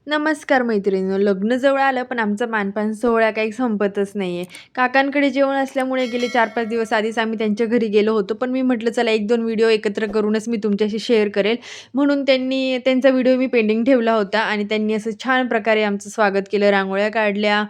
नमस्कार मैत्रिणींनो. लग्न जवळ आलं पण आमचा मानपान सोहळा काही संपतच नाहीये. काकांकडे जेवण असल्यामुळे गेले 4-5 दिवस आधीच आम्ही त्यांच्या घरी गेलो होतो. पण मी म्हटलं चला 1-2 व्हिडिओ एकत्र करूनच मी तुमच्याशी शेअर करेल. म्हणून त्यांचा व्हिडिओ मी पेंडिंग ठेवला होता आणि त्यांनी असं छान प्रकारे आमचं स्वागत केलं. रांगोळ्या काढल्या,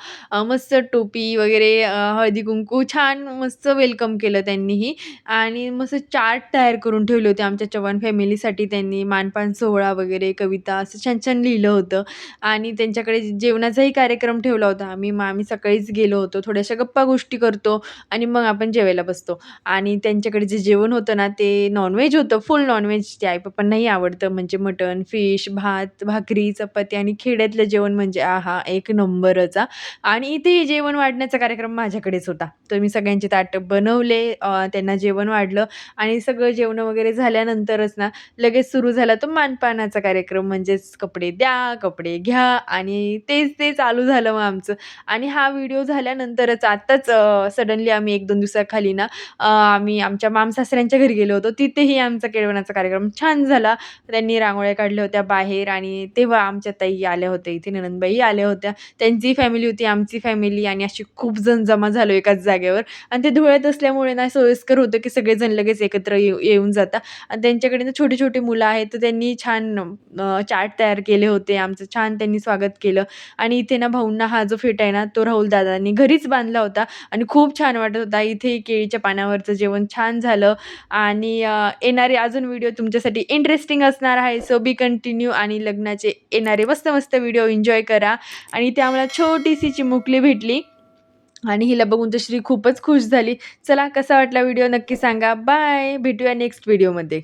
मस्त टोपी वगैरे, हळदी-कुंकू छान मस्त वेलकम केलं त्यांनीही आणि मस्त चार्ट तयार करून ठेवले होते आमच्या चव्हाण फॅमिलीसाठी. त्यांनी मानपान सोहळा वगैरे, कविता असं छान-छान लिहिलं होतं. आणि त्यांच्याकडे जेवणाचाही कार्यक्रम ठेवला होता. आम्ही सकाळीच गेलो होतो. थोड्याशा गप्पा गोष्टी करतो आणि मग आपण जेवायला बसतो. आणि त्यांच्याकडे जे जेवण होतं ना, ते नॉन-व्हेज होतं. फुल नॉन-व्हेज ते आई-पप्पांनाही आवडतं. म्हणजे मटण, फिश, भात, भाकरी, चपाती आणि खेड्यातलं जेवण म्हणजे आहा! एक नंबरच हां. आणि इथे जेवण वाढण्याचा कार्यक्रम माझ्याकडेच होता. तर मी सगळ्यांचे ताटं बनवले, त्यांना जेवण वाढलं आणि सगळं जेवण वगैरे झाल्यानंतरच ना, लगेच सुरू झाला तो मानपानाचा कार्यक्रम. म्हणजेच कपडे द्या, कपडे घ्या आणि ते चालू झालं मग आमचं. आणि हा व्हिडिओ झाल्यानंतरच आत्ताच सडनली आम्ही 1-2 दिवसाखाली ना, आम्ही आमच्या मामसासऱ्यांच्या घरी गेलो होतो. तिथेही आमचा केळवणाचा कार्यक्रम छान झाला. त्यांनी रांगोळ्या काढल्या होत्या बाहेर आणि तेव्हा आमच्या ताई आल्या होत्या, इथे नणंदबाई आल्या होत्या. त्यांची फॅमिली होती, आमची फॅमिली आणि अशी खूप जण जमा झालो एकाच जागेवर. आणि ते धुळ्यात असल्यामुळे ना सोयीस्कर होतं, की सगळेजण लगेच एकत्र येऊन जातात. आणि त्यांच्याकडे ना छोटी-छोटी मुलं आहेत, तर त्यांनी छान चार्ट तयार केले होते. आमचं छान त्यांनी स्वागत केलं आणि इथे ना भाऊंना हा जो फेटा आहे ना, तो राहुल दादांनी घरीच बांधला होता आणि खूप छान वाटत होता. इथे केळीच्या पानावरचं जेवण छान झालं आणि येणारे अजून व्हिडिओ तुमच्यासाठी इंटरेस्टिंग असणार आहे. सो बी कंटिन्यू आणि लग्नाचे येणारे मस्त-मस्त व्हिडिओ एन्जॉय करा. आणि इथे आम्हाला छोटीशी चिमुकली भेटली आणि हिला बघून तर श्री खूपच खुश झाली. चला कसा वाटला व्हिडिओ नक्की सांगा. बाय. भेटूया नेक्स्ट व्हिडिओमध्ये.